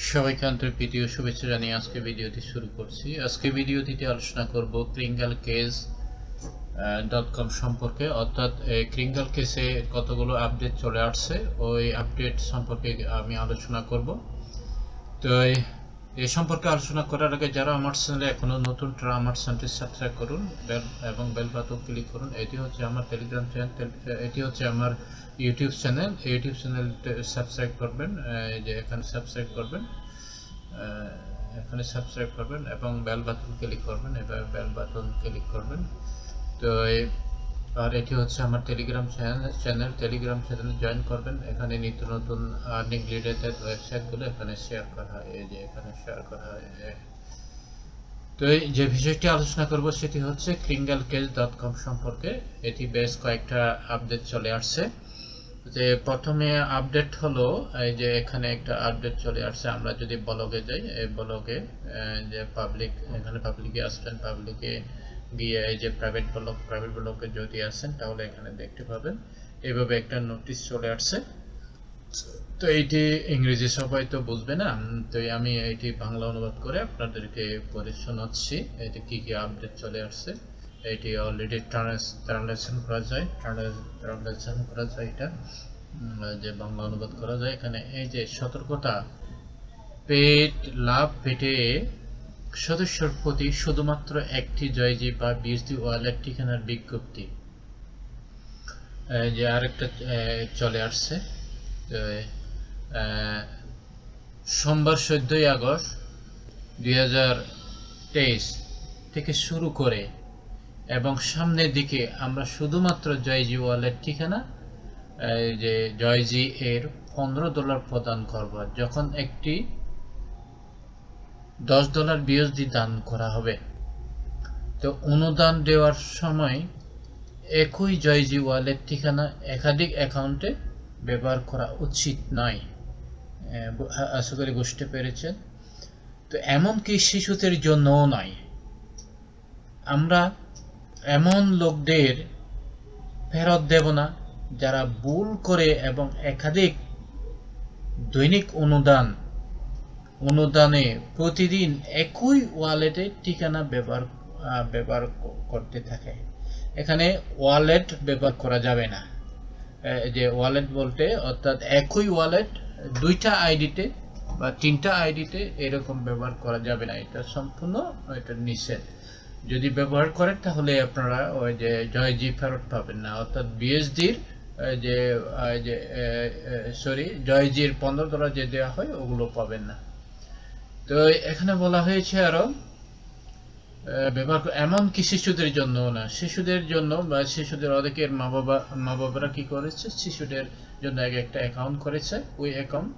সবাইকে আন্তরিক ভিডিও শুভেচ্ছা জানিয়ে আজকে ভিডিওটি শুরু করছি। আজকে ভিডিওটিতে আলোচনা করব ক্রিঙ্গল কেস .com সম্পর্কে, অর্থাৎ ক্রিঙ্গল কেসে কতগুলো আপডেট চলে আসছে ওই আপডেট সম্পর্কে আমি আলোচনা করব। তো এই সম্পর্কে আলোচনা করার আগে যারা আমার চ্যানেলে এখনো নতুন তারা আমার চ্যানেলটি সাবস্ক্রাইব করুন এবং বেল বাটন ক্লিক করুন। এটি হচ্ছে আমার টেলিগ্রাম চ্যানেল, এটি হচ্ছে আমার ইউটিউব চ্যানেল। ইউটিউব চ্যানেলটা সাবস্ক্রাইব করবেন, যে এখানে সাবস্ক্রাইব করবেন, এবং বেল বাটন ক্লিক করবেন, এবার বেল বাটন ক্লিক করবেন। তো আর এটি হচ্ছে আমার টেলিগ্রাম চ্যানেল। টেলিগ্রাম চ্যানেলে জয়েন করবেন। এখানে নিত্য নতুন আর্নিং রিলেটেড ওয়েবসাইটগুলো এখানে শেয়ার করা হয়, এই যে এখানে শেয়ার করা হয়। তো যে বিষয়টি আলোচনা করব সেটি হচ্ছে kringlecase.com সম্পর্কে। এটি বেশ কয়েকটা আপডেট চলে আসছে। যে প্রথমে আপডেট হলো এই যে এখানে একটা আপডেট চলে আসছে। আমরা যদি ব্লগে যাই, এই ব্লগে যে পাবলিক, এখানে পাবলিকে আসবেন, পাবলিকে গিয়ে এই যে প্রাইভেট ব্লগে যদি আসেন তাহলে এখানে দেখতে পাবেন এইভাবে একটা নোটিশ চলে আসছে। তো এইটি ইংরেজি সবাই তো বুঝবে না, তো আমি এইটি বাংলা অনুবাদ করে আপনাদেরকে পড়ে শোনাচ্ছি এটি কি কি আপডেট চলে আসছে। এটি অলরেডি ট্রান্সলেশন করা যায়, এটা যে বাংলা অনুবাদ করা যায়। এখানে এই যে সতর্কতা, পেট লাভ পেটে সদস্যর প্রতি শুধুমাত্র একটি জয়জি বা বিএসডি ওয়ালেট ঠিকানার বিজ্ঞপ্তি। যে আরেকটা চলে আসছে সোমবার 14ই আগস্ট 2023 থেকে শুরু করে এবং সামনের দিকে আমরা শুধুমাত্র জয়জি ওয়ালেট ঠিকানা, যে জয়জি এর $15 প্রদান করব যখন একটি $10 বিএসডি দান করা হবে। তো অনুদান দেওয়ার সময় একই জয়জি ওয়ালেট ঠিকানা একাধিক অ্যাকাউন্টে ব্যবহার করা উচিত নয়। আশা করি বুঝতে পেরেছেন। তো এমনকি শিশুদের জন্যও নয়। আমরা এমন লোকদের ফেরত দেব না যারা ভুল করে এবং একাধিক দৈনিক অনুদানে প্রতিদিন একই ওয়ালেটের ঠিকানা ব্যবহার করতে থাকে। এখানে ওয়ালেট ব্যবহার করা যাবে না। যে ওয়ালেট বলতে অর্থাৎ একই ওয়ালেট দুইটা আইডিতে বা তিনটা আইডিতে এরকম ব্যবহার করা যাবে না। এটা সম্পূর্ণ এটা নিষেধ। যদি ব্যবহার করেন তাহলে আপনারা ওই যে জয়জি ফেরত পাবেন না, অর্থাৎ বিএসডির জয়জির $15 যে দেওয়া হয় ওগুলো পাবেন না। তো এখানে বলা হয়েছে আরো ব্যবহার এমনকি শিশুদের জন্য না। শিশুদের জন্য বা শিশুদের অনেকের মা বাবারা কি করেছে, শিশুদের জন্য একটা অ্যাকাউন্ট করেছে, ওই অ্যাকাউন্ট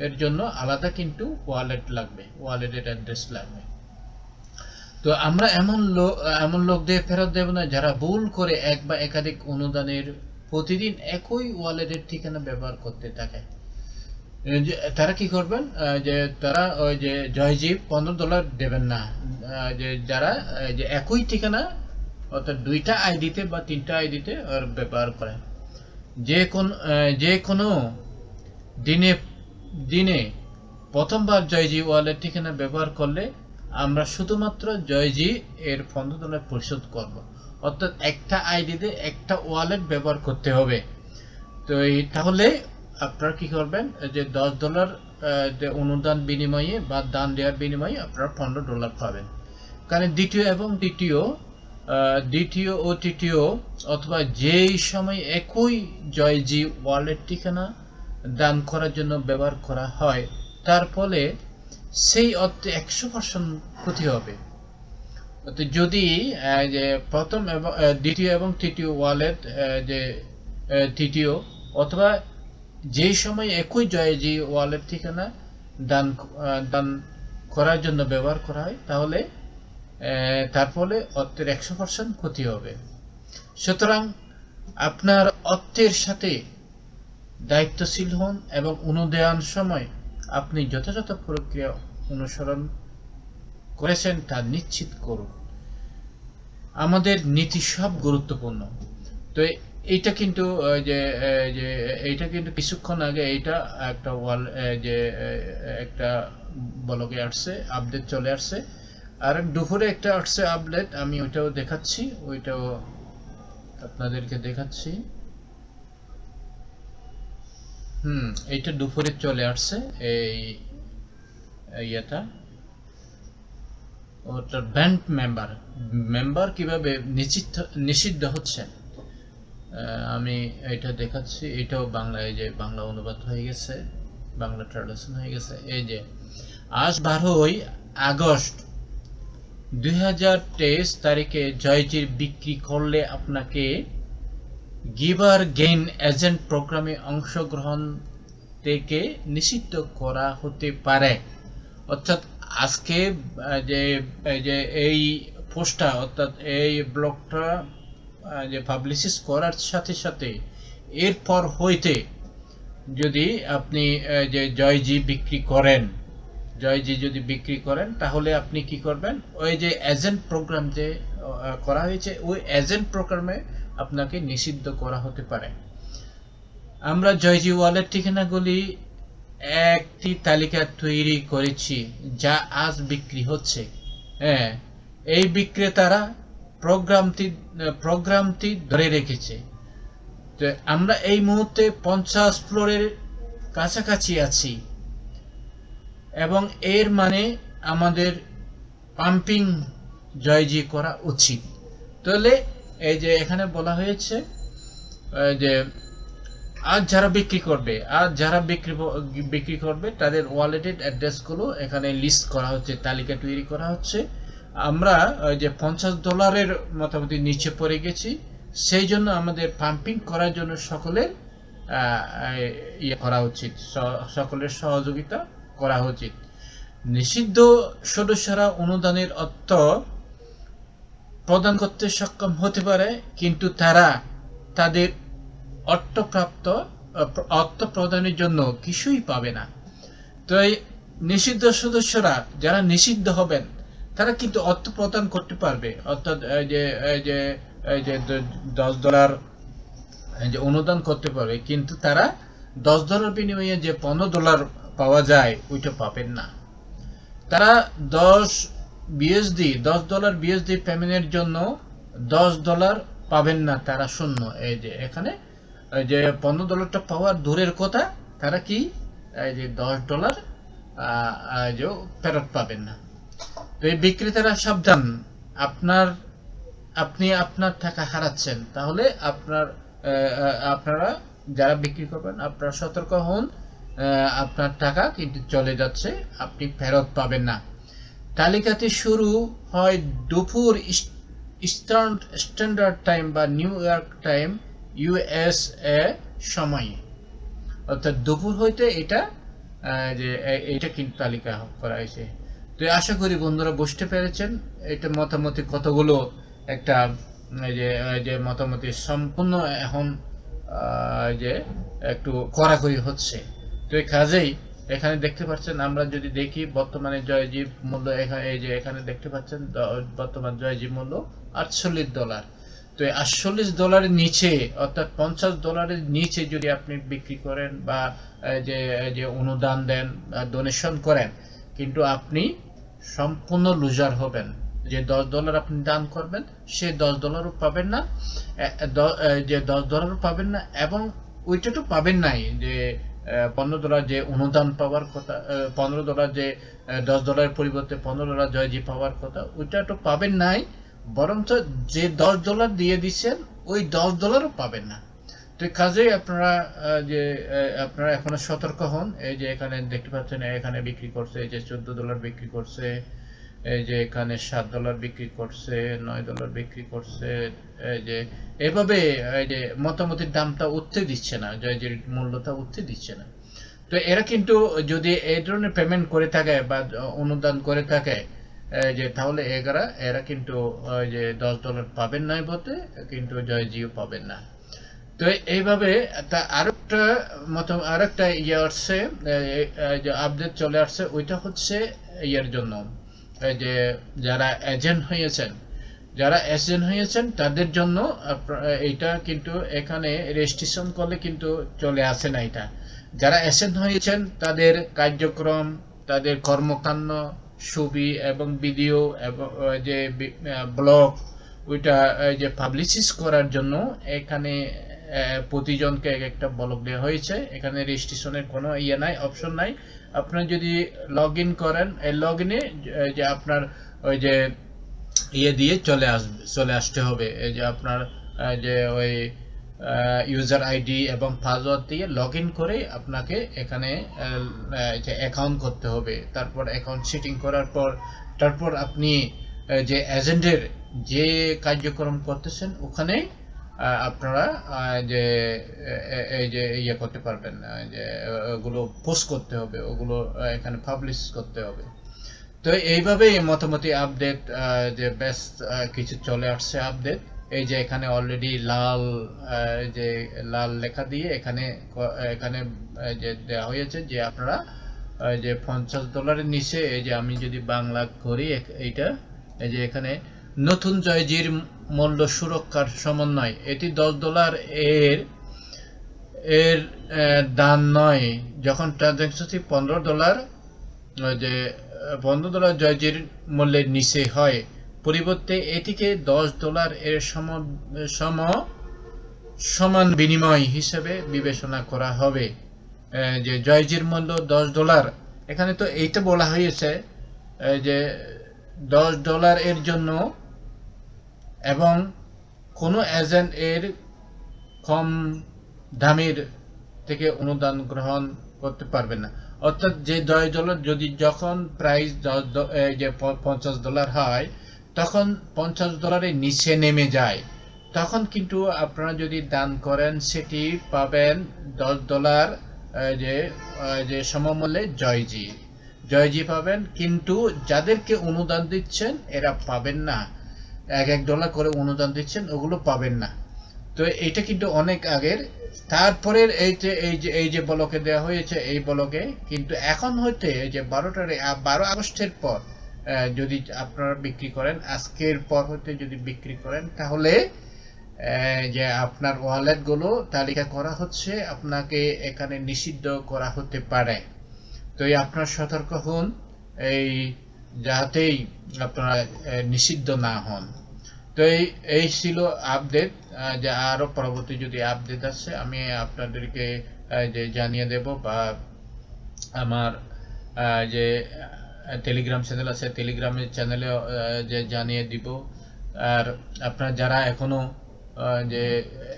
এর জন্য আলাদা কিন্তু ওয়ালেট লাগবে, ওয়ালেটের অ্যাড্রেস লাগবে। তো আমরা এমন লোকদের ফেরত দেব না যারা ভুল করে এক বা একাধিক অনুদানের প্রতিদিন একই ওয়ালেটের ঠিকানা ব্যবহার করতে থাকে। তারা কি করবেন, যে তারা ওই যে জয়জি $15 দেবেন না। যে যারা যে একই ঠিকানা অর্থাৎ দুইটা আইডিতে বা তিনটা আইডিতে ব্যবহার করে, যে কোনো দিনে প্রথমবার জয়জি ওয়ালেট ঠিকানা ব্যবহার করলে আমরা শুধুমাত্র জয়জি এর $15 পরিশোধ করব। অর্থাৎ একটা আইডিতে একটা ওয়ালেট ব্যবহার করতে হবে। তো তাহলে আপনারা কি করবেন, যে $10 অনুদান বিনিময়ে বা দান দেওয়ার বিনিময়ে আপনারা $15 পাবেন। কারণ দ্বিতীয় ও তৃতীয় অথবা যেই সময় একই জয়জি ওয়ালেট ঠিকানা দান করার জন্য ব্যবহার করা হয় তার ফলে সেই অর্থে 100% ক্ষতি হবে। যদি যে প্রথম এবং দ্বিতীয় এবং তৃতীয় ওয়ালেট, যে তৃতীয় অথবা যে সময় একই জয়জি ওয়ালেট ঠিকানা দান করার জন্য ব্যবহার করা হয় তাহলে তার ফলে অর্থের 100% ক্ষতি হবে। সুতরাং আপনার অর্থের সাথে দায়িত্বশীল হন এবং অনুদান সময় আপনি যথাযথ প্রক্রিয়া অনুসরণ করেছেন তা নিশ্চিত করুন। আমাদের নীতি সব গুরুত্বপূর্ণ। তো এইটা কিন্তু এইটা কিন্তু কিছুক্ষণ আগে এইটা একটা ব্লগে আসছে, আপডেট চলে আসছে। আর দুপুরে একটা আসছে আপডেট, আমি ওইটাও দেখাচ্ছি, ওইটাও আপনাদেরকে দেখাচ্ছি। এইটা দুপুরে চলে আসছে, এই ইয়েটা ওটার ব্যান্ড মেম্বার কিভাবে নিষিদ্ধ হচ্ছে, আমি এটা দেখাচ্ছি। এটাও বাংলায়, যে বাংলা অনুবাদ হয়ে গেছে, বাংলা ট্রান্সলেশন হয়ে গেছে। এই যে আজ 12ই আগস্ট 2023 তারিখে জয়জির বিক্রি করলে আপনাকে গিভার গেইন এজেন্ট প্রোগ্রামে অংশগ্রহণ থেকে নিষিদ্ধ করা হতে পারে। অর্থাৎ আজকে যে এই পোস্টটা, অর্থাৎ এই ব্লগটা যে পাবলিশ করার সাথে সাথে এরপর হইতে যদি আপনি যে জয়জি যদি বিক্রি করেন, তাহলে আপনি কি করবেন, ওই যে এজেন্ট প্রোগ্রাম যে করা হয়েছে, ওই এজেন্ট প্রোগ্রামে আপনাকে নিষিদ্ধ করা হতে পারে। আমরা জয়জি ওয়ালেট ঠিকানাগুলি একটি তালিকা তৈরি করেছি যা আজ বিক্রি হচ্ছে। হ্যাঁ, এই বিক্রেতারা প্রোগ্রামটি ধরে রেখেছে। তো আমরা এই মুহূর্তে 50 ফ্লোরের কাছাকাছি আছি, এবং এর মানে আমাদের পাম্পিং জয়জি করা উচিত। তাহলে এই যে এখানে বলা হয়েছে যে আজ যারা বিক্রি করবে তাদের ওয়ালেটের অ্যাড্রেসগুলো এখানে লিস্ট করা হচ্ছে, তালিকা তৈরি করা হচ্ছে। আমরা যে $50 মোটামুটি নিচে পড়ে গেছি, সেই জন্য আমাদের পাম্পিং করার জন্য সকলের করা উচিত, সকলের সহযোগিতা করা উচিত। নিষিদ্ধ সদস্যরা অনুদানের অর্থ প্রদান করতে সক্ষম হতে পারে, কিন্তু তারা তাদের অর্থ প্রদানের জন্য কিছুই পাবে না। তো এই নিষিদ্ধ সদস্যরা যারা নিষিদ্ধ হবেন, তারা কিন্তু অর্থ প্রদান করতে পারবে, অর্থাৎ এই যে $10 যে অনুদান করতে পারবে, কিন্তু তারা $10 বিনিময়ে যে $15 পাওয়া যায় ওইটা পাবেন না। তারা $10 বিএসডি পেমেন্টের জন্য $10 পাবেন না, তারা শূন্য। এই যে এখানে যে $15টা পাওয়ার দূরের কথা, তারা কি এই যে $10 যে ফেরত পাবেন না। তো এই বিক্রেতারা সাবধান, আপনি আপনার টাকা হারাচ্ছেন। তাহলে আপনারা যারা বিক্রি করবেন, আপনারা সতর্ক হন, আপনার টাকা কিন্তু চলে যাচ্ছে, আপনি ফেরত পাবেন না। তালিকাটি শুরু হয় দুপুর ইস্টার্ন স্ট্যান্ডার্ড টাইম বা নিউ ইয়র্ক টাইম USA সময়ে, অর্থাৎ দুপুর হইতে এটা কিন্তু তালিকা করা হয়েছে। তো আশা করি বন্ধুরা বুঝতে পেরেছেন এটা মোটামুটি কতগুলো একটা যে মোটামুটি সম্পূর্ণ এখন যে একটু কড়াকড়ি হচ্ছে। তো এই কাজেই এখানে দেখতে পাচ্ছেন, আমরা যদি দেখি বর্তমানে জয়জি মূল্য, এখানে দেখতে পাচ্ছেন বর্তমান জয়জি মূল্য $48। তো $48 নিচে, অর্থাৎ $50 নিচে যদি আপনি বিক্রি করেন বা যে অনুদান দেন, ডোনেশন করেন, কিন্তু আপনি সম্পূর্ণ লুজার হবেন। যে $10 আপনি দান করবেন, সে $10 পাবেন না, যে $10 পাবেন না, এবং ওইটা তো পাবেন নাই যে $15 যে অনুদান পাওয়ার কথা, $15 যে $10 পরিবর্তে $15 জয়জি পাওয়ার কথা, ওইটা তো পাবেন নাই, বরঞ্চ যে $10 দিয়ে দিচ্ছেন ওই $10 পাবেন না। তো কাজেই আপনারা এখনো সতর্ক হন। এই যে এখানে দেখতে পাচ্ছেন, এখানে বিক্রি করছে, এই যে $14 বিক্রি করছে, এই যে এখানে $7 বিক্রি করছে, $9 বিক্রি করছে। এই যে এভাবে এই যে মোটামুটি দামটা উঠতে দিচ্ছে না, যে মূল্যটা উঠতে দিচ্ছে না। তো এরা কিন্তু যদি এই ধরনের পেমেন্ট করে থাকে বা অনুদান করে থাকে, যে তাহলে এরা কিন্তু যে $10 পাবেন নাই বলতে, কিন্তু জয়জিও পাবেন না। তো এইভাবে আরেকটা আসছে, যে আপডেট চলে আসছে, ওইটা হচ্ছে জন্য যে যারা এজেন্ট হয়েছেন তাদের জন্য এইটা কিন্তু এখানে রেজিস্ট্রেশন করলে কিন্তু চলে আসে না। এটা যারা এজেন্ট হয়েছেন তাদের কার্যক্রম তাদের কর্মকাণ্ড, ছবি এবং ভিডিও এবং যে ব্লগ ওইটা যে পাবলিশ করার জন্য এখানে প্রতিজনকে একটা ব্লগ দেওয়া হয়েছে। এখানে রেজিস্ট্রেশনের কোনো নাই, অপশন নাই। আপনার যদি লগ ইন করেন, এই লগ ইনে যে আপনার ওই যে দিয়ে চলে আসতে হবে। এই যে আপনার যে ওই ইউজার আইডি এবং পাসওয়ার্ড দিয়ে লগ ইন করে আপনাকে এখানে যে অ্যাকাউন্ট করতে হবে। তারপর অ্যাকাউন্ট সেটিং করার পর তারপর আপনি যে এজেন্টের যে কার্যক্রম করতেছেন ওখানে আপনারা যে এই যে ইয়ে করতে পারবেন, যে ওগুলো পোস্ট করতে হবে, ওগুলো এখানে পাবলিশ করতে হবে। তো এইভাবে মোটামুটি আপডেট যে বেস্ট কিছু চলে আসছে আপডেট। এই যে এখানে অলরেডি যে লাল লেখা দিয়ে এখানে যে দেওয়া হয়েছে যে আপনারা যে $50 নিচে, এই যে আমি যদি বাংলা করি এইটা, এই যে এখানে নতুন জয়জির মূল্য সুরক্ষার সমন্বয়, এটি $10 এর দান নয়। যখন ট্রানজাকশনটি $15 যে $15 জয়জির মূল্যের নিচে হয়, পরিবর্তে এটিকে $10 এর সমান বিনিময় হিসেবে বিবেচনা করা হবে। যে জয়জির মূল্য $10, এখানে তো এইটা বলা হয়েছে যে $10 এর জন্য এবং কোনো এজেন্ট এর কম দামের থেকে অনুদান গ্রহণ করতে পারবে না। অর্থাৎ যে $10 যদি যখন প্রাইস যে $50 হয়, তখন $50 এর নিচে নেমে যায়, তখন কিন্তু আপনারা যদি দান করেন সেটি পাবেন $10 যে সমমূল্যে জয়জি পাবেন। কিন্তু যাদেরকে অনুদান দিচ্ছেন এরা পাবেন না, $1 করে অনুদান দিচ্ছেন, ওগুলো পাবেন না। তো এটা কিন্তু অনেক আগের। তারপরের এই যে ব্লকে দেওয়া হয়েছে, এই ব্লকে কিন্তু এখন হইতে যে 12 আগস্টের পর যদি আপনারা বিক্রি করেন, আজকের পর হতে যদি বিক্রি করেন, তাহলে যে আপনার ওয়ালেট গুলো তালিকা করা হচ্ছে, আপনাকে এখানে নিষিদ্ধ করা হতে পারে। তো আপনার সতর্ক হন, এই যাতেই আপনারা নিষিদ্ধ না হন। তো এই ছিল আপডেট। যে আরো পরবর্তী যদি আপডেট আছে আমি আপনাদেরকে যে জানিয়ে দেব, বা আমার যে টেলিগ্রাম চ্যানেল আছে টেলিগ্রামের চ্যানেলে যে জানিয়ে দিব। আর আপনারা যারা এখনো যে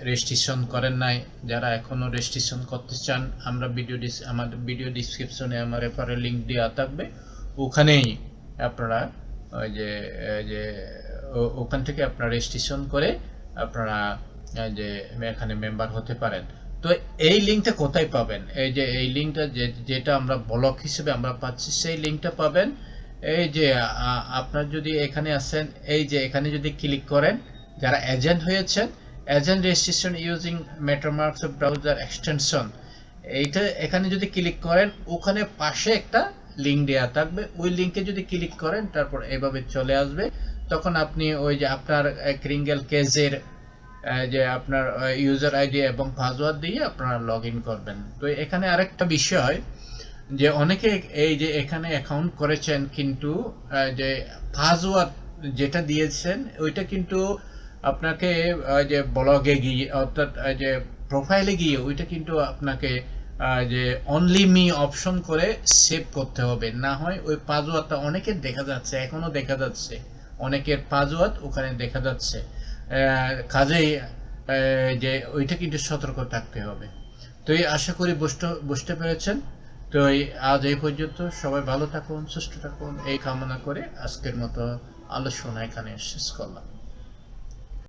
রেজিস্ট্রেশন করেন নাই, যারা এখনো রেজিস্ট্রেশন করতে চান, আমার ভিডিও ডিসক্রিপশনে আমার রেফারেল লিংক দেওয়া থাকবে, ওখানেই আপনারা যে ওখান থেকে আপনারা রেজিস্ট্রেশন করে আপনারা যে এখানে মেম্বার হতে পারেন। তো এই লিংকটা কোথায় পাবেন? এই যে এই লিংকটা যেটা আমরা ব্লক হিসেবে আমরা পাচ্ছি, সেই লিংকটা পাবেন এই যে আপনার যদি এখানে আসেন, এই যে এখানে যদি ক্লিক করেন, যারা এজেন্ট হয়েছেন, agent registration using MetaMask browser extension, এইটা এখানে যদি ক্লিক করেন, ওখানে পাশে একটা লিংক দেওয়া থাকবে, ওই লিংকে যদি ক্লিক করেন তারপর এভাবে চলে আসবে। তখন আপনি ওই যে আপনার ক্রিঙ্গেল কেজের যে আপনার ইউজার আইডি এবং পাসওয়ার্ড দিয়ে আপনারা লগ ইন করবেন। তো এখানে আরেকটা বিষয়, যে অনেকে এই যে এখানে অ্যাকাউন্ট করেছেন, কিন্তু যে পাসওয়ার্ড যেটা দিয়েছেন ওইটা কিন্তু আপনাকে যে ব্লগে গিয়ে, অর্থাৎ যে প্রোফাইলে গিয়ে ওইটা কিন্তু আপনাকে যে অনলি মি অপশন করে সেভ করতে হবে, না হয় ওই পাসওয়ার্ডটা অনেকের দেখা যাচ্ছে, এখনো দেখা যাচ্ছে অনেকের পাসওয়ার্ড ওখানে দেখা যাচ্ছে। কাজেই যে ওইটা কিন্তু সতর্ক থাকতে হবে। তো এই আশা করি বুঝতে পেরেছেন। তো আজ এই পর্যন্ত, সবাই ভালো থাকুন, সুস্থ থাকুন এই কামনা করে আজকের মতো আলোচনা এখানে শেষ করলাম।